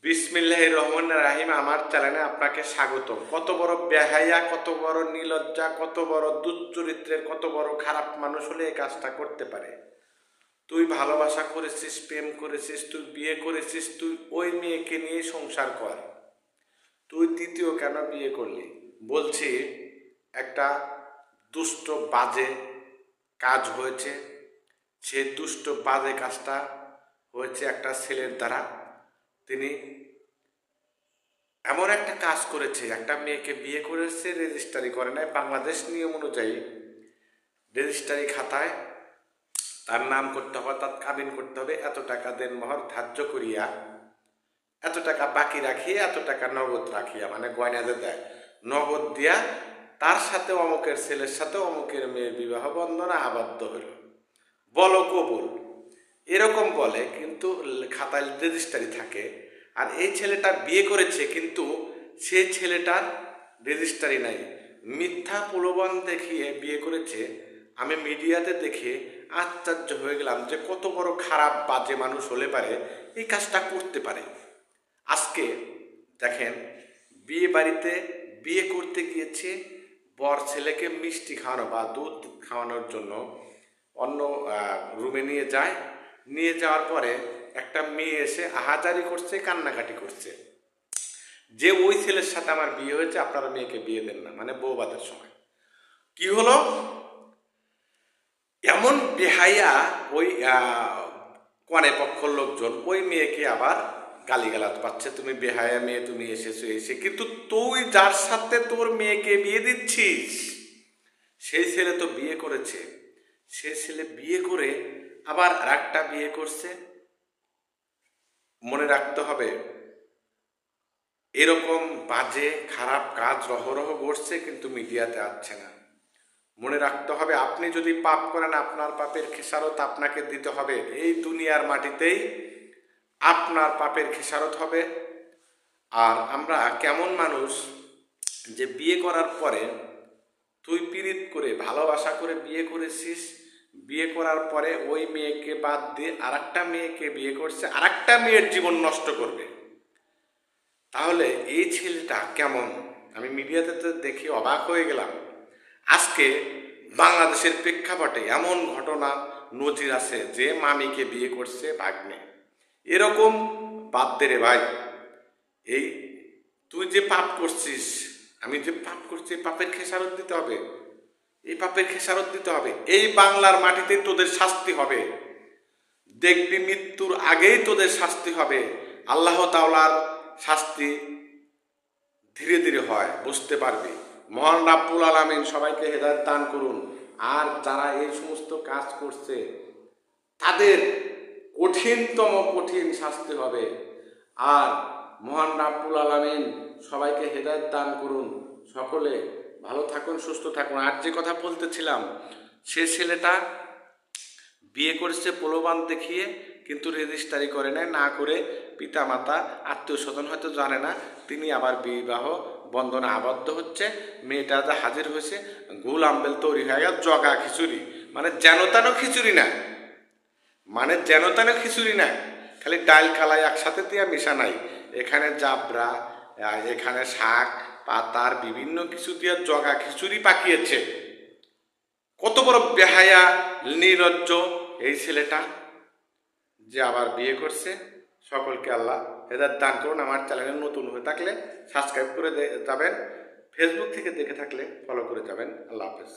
বিসমিল্লাহির রহমানির রহিম। আমার চ্যানেলে আপনাকে স্বাগত। কত বড় বেহায়া, কত বড় নির্লজ্জা, কত বড় দুশ্চরিত্রের, কত বড় খারাপ মানুষ হলে এই কাজটা করতে পারে। তুই ভালোবাসা করেছিস, প্রেম করেছিস, তুই বিয়ে করেছিস, তুই ওই মেয়েকে নিয়ে সংসার কর। তুই তৃতীয় কেন বিয়ে করলি? বলছি, একটা দুষ্ট বাজে কাজ হয়েছে। সে দুষ্ট বাজে কাজটা হয়েছে একটা ছেলের দ্বারা। তিনি এমন একটা কাজ করেছে, একটা মেয়েকে বিয়ে করেছে, রেজিস্ট্রারি করে নাই। বাংলাদেশ নিয়ম অনুযায়ী রেজিস্ট্রারি খাতায় তার নাম করতে হবে, তার কাবিন করতে হবে, এত টাকা দেনমোহর ধার্য করিয়া, এত টাকা বাকি রাখিয়া, এত টাকা নগদ রাখিয়া, মানে গয়না যে দেয় নগদ দিয়া, তার সাথে অমুকের ছেলের সাথে অমুকের মেয়ের বিবাহ বন্ধনে আবদ্ধ হইল, বলো কবুল, এরকম বলে। কিন্তু খাতায় রেজিস্ট্রারি থাকে। আর এই ছেলেটা বিয়ে করেছে, কিন্তু সে ছেলেটার রেজিস্ট্রারি নাই, মিথ্যা প্রলোভন দেখিয়ে বিয়ে করেছে। আমি মিডিয়াতে দেখে আশ্চর্য হয়ে গেলাম যে কত বড় খারাপ বাজে মানুষ হলে পারে এই কাজটা করতে পারে। আজকে দেখেন, বিয়ে বাড়িতে বিয়ে করতে গিয়েছে, বর ছেলেকে মিষ্টি খাওয়ানো বা দুধ খাওয়ানোর জন্য অন্য রুমে নিয়ে যায়। নিয়ে যাওয়ার পরে একটা মেয়ে এসে আহাজারি করছে, কান্নাকাটি করছে যে ওই ছেলের সাথে আমার বিয়ে হয়েছে, আপনারা মেয়েকে বিয়ে দেন না, মানে বউবাদের সময়। কি হলো, এমন বেহাইয়া ওই কনে পক্ষর লোকজন ওই মেয়েকে আবার গালিগালাজ পাচ্ছে, তুমি বেহায়া মেয়ে, তুমি এসেছো এসে। কিন্তু তুই যার সাথে তোর মেয়েকে বিয়ে দিচ্ছিস, সেই ছেলে তো বিয়ে করেছে। সে ছেলে বিয়ে করে আবার আর একটা বিয়ে করছে। মনে রাখতে হবে, এরকম বাজে খারাপ কাজ রহরহ ঘটছে, কিন্তু মিডিয়াতে আসছে না। মনে রাখতে হবে, আপনি যদি পাপ করেন, আপনার পাপের খেসারত আপনাকে দিতে হবে। এই দুনিয়ার মাটিতেই আপনার পাপের খেসারত হবে। আর আমরা কেমন মানুষ যে বিয়ে করার পরে তুই পীড়িত করে ভালোবাসা করে বিয়ে করেছিস, বিয়ে করার পরে ওই মেয়েকে বাদ দিয়ে আর একটা মেয়েকে বিয়ে করছে, আর একটা মেয়ের জীবন নষ্ট করবে। তাহলে এই ছেলেটা কেমন? আমি মিডিয়াতে তো দেখে অবাক হয়ে গেলাম। আজকে বাংলাদেশের প্রেক্ষাপটে এমন ঘটনা নজির আছে যে মামিকে বিয়ে করছে ভাগ্নে। এরকম বাদ দে রে ভাই। এই তুই যে পাপ করছিস, আমি যে পাপ করছি, পাপের খেসারত দিতে হবে। এই পাপের খেসারত দিতে হবে। এই বাংলার মাটিতে তোদের শাস্তি হবে। দেখবি মৃত্যুর আগেই তোদের শাস্তি হবে। আল্লাহ তাআলার শাস্তি ধীরে ধীরে হয়, বুঝতে পারবি। মহান রাব্বুল আলামিন সবাইকে হেদায়েত দান করুন। আর যারা এই সমস্ত কাজ করছে তাদের কঠিনতম কঠিন শাস্তি হবে। আর মহান রাব্বুল আলামিন সবাইকে হেদায়েত দান করুন। সকলে ভালো থাকুন, সুস্থ থাকুন। আর যে কথা বলতেছিলাম, সে ছেলেটা বিয়ে করেছে প্রলোভন দেখিয়ে, কিন্তু রেজিস্ট্রারি করে নাই, না করে পিতা মাতা আত্মীয় স্বজন হয়তো জানে না, তিনি আবার বিবাহ বন্ধনে আবদ্ধ হচ্ছে। মেয়েটা যা হাজির হয়েছে, গুল আম্বেল তৈরি হয়ে গেল, জগা খিচুড়ি, মানে যেন তেন খিচুড়ি না, মানে যেন তেন খিচুড়ি না, খালি ডাল কালাই একসাথে দিয়ে মিশা নাই। এখানে জাবরা, এখানে শাক পাতার বিভিন্ন কিছু দিয়ে জগা খিচুড়ি পাকিয়েছে। কত বড় বেহায়া নির্লজ্জ এই ছেলেটা যে আবার বিয়ে করছে। সকলকে আল্লাহ হেদায়েত দান করুন। আমার চ্যানেলে নতুন হয়ে থাকলে সাবস্ক্রাইব করে যাবেন, ফেসবুক থেকে দেখে থাকলে ফলো করে যাবেন। আল্লাহ হাফেজ।